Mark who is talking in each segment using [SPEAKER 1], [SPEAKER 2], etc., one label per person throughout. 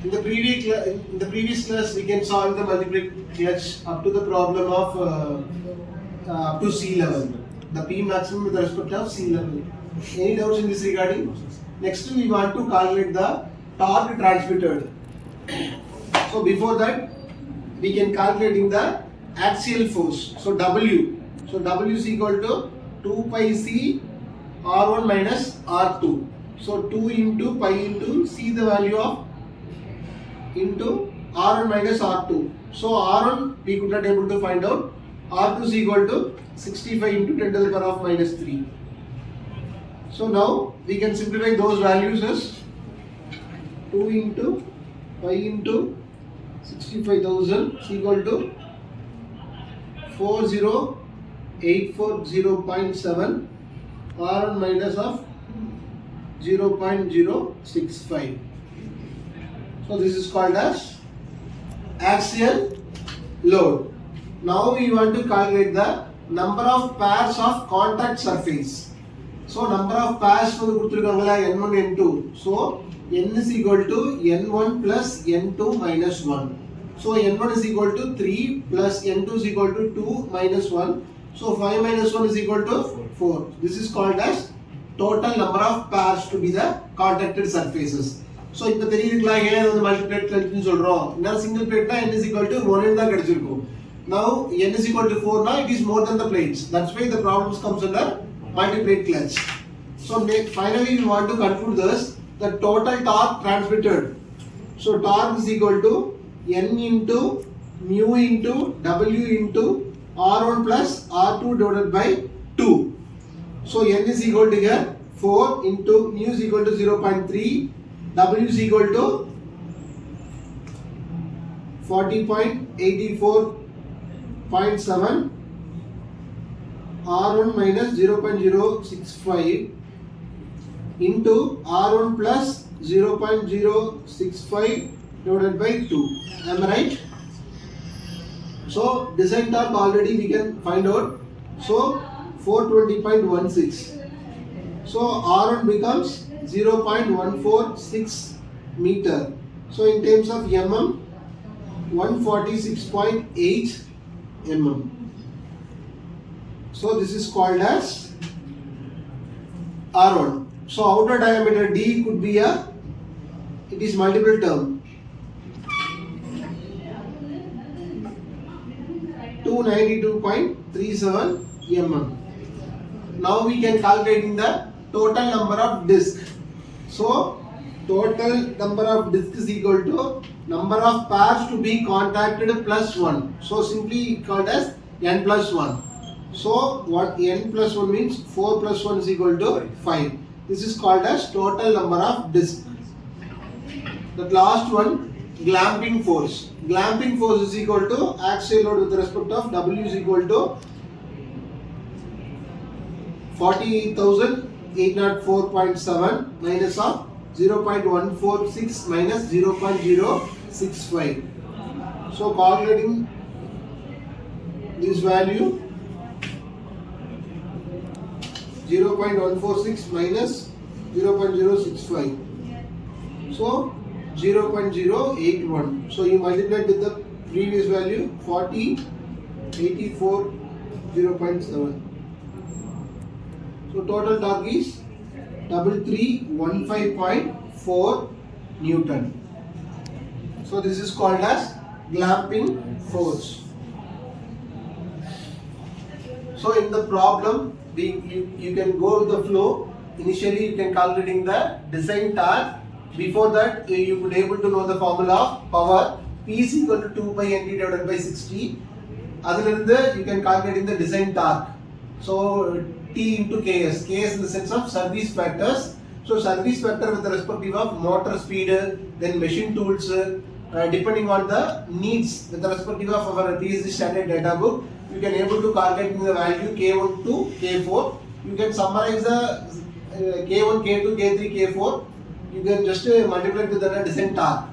[SPEAKER 1] In the previous class, we can solve the multiply clutch up to the problem of up to sea level. The P maximum with respect of sea level. Any doubts in this regarding? Next, we want to calculate the torque transmitted. So before that, we can calculating the axial force. So W. So W is equal to 2 pi C R1 minus R2. So 2 into pi into C the value of into R1 minus R2. So R1 we could not able to find out. R2 is equal to 65 into 10 to the power of minus 3. So now we can simplify those values as 2 into pi into 65,000 is equal to 40840.7 R1 minus of 0.065. So this is called as axial load. Now we want to calculate the number of pairs of contact surface. So number of pairs for N1, N2. So N is equal to N1 plus N2 minus 1. So N1 is equal to 3 plus N2 is equal to 2 minus 1. So 5 minus 1 is equal to 4. This is called as total number of pairs to be the contacted surfaces. So இப்போ தெரியுதுங்களா ஏன் வந்து multiplate கிளட்ச்னு சொல்றோம். இந்த single பிளேட்னா n is equal to 1 ன்னு தான் கிடைச்சிருக்கும். Now n is equal to 4 now it is more than the plates. That's why the problems comes under multiplate clutch. So finally we want to conclude this the total torque transmitted. So torque is equal to n into mu into w into r1 plus r2 divided by 2. So n is equal to here 4 into mu is equal to 0.3, w is equal to 40.84.7, r1 minus 0.065 into r1 plus 0.065 divided by 2. Am I right? So design torque already we can find out. So 420.16. So R1 becomes 0.146 meter. So in terms of mm, 146.8 mm. So this is called as R1. So outer diameter D could be it is multiple term. 292.37 mm. Now we can calculate the total number of discs. So total number of discs is equal to number of pairs to be contacted plus 1. So simply called as n plus 1. So what n plus 1 means 4 plus 1 is equal to 5. This is called as total number of discs. The last one, glamping force. Glamping force is equal to axial load with respect of W is equal to 48,804.7 minus of 0.146 minus 0.065. So calculating this value 0.146 minus 0.065. So 0.081. So you multiply with the previous value 4084 0.7. So total torque is 3315.4 Newton. So this is called as glamping force. So in the problem you can go with the flow. Initially you can calculating the design torque. Before that you would able to know the formula of power. P is equal to 2 pi NT divided by 60. Adilirundhu you can calculate the design torque. So T into Ks. Ks in the sense of service factors. So service factor with the respective of motor speed, then machine tools, depending on the needs with the respective of our PhD standard data book, you can able to calculate the value K1 to K4. You can summarize the K1, K2, K3, K4. You can just multiply with the design torque.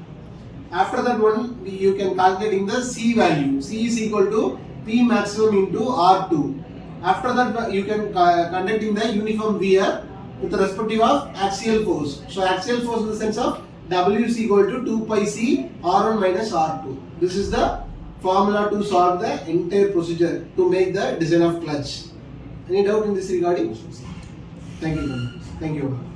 [SPEAKER 1] After that one, you can calculating the C value. C is equal to P maximum into R2. After that, you can conducting the uniform wear with the respective of axial force. So axial force in the sense of W is equal to 2 pi C R1 minus R2. This is the formula to solve the entire procedure to make the design of clutch. Any doubt in this regarding? Thank you. Thank you.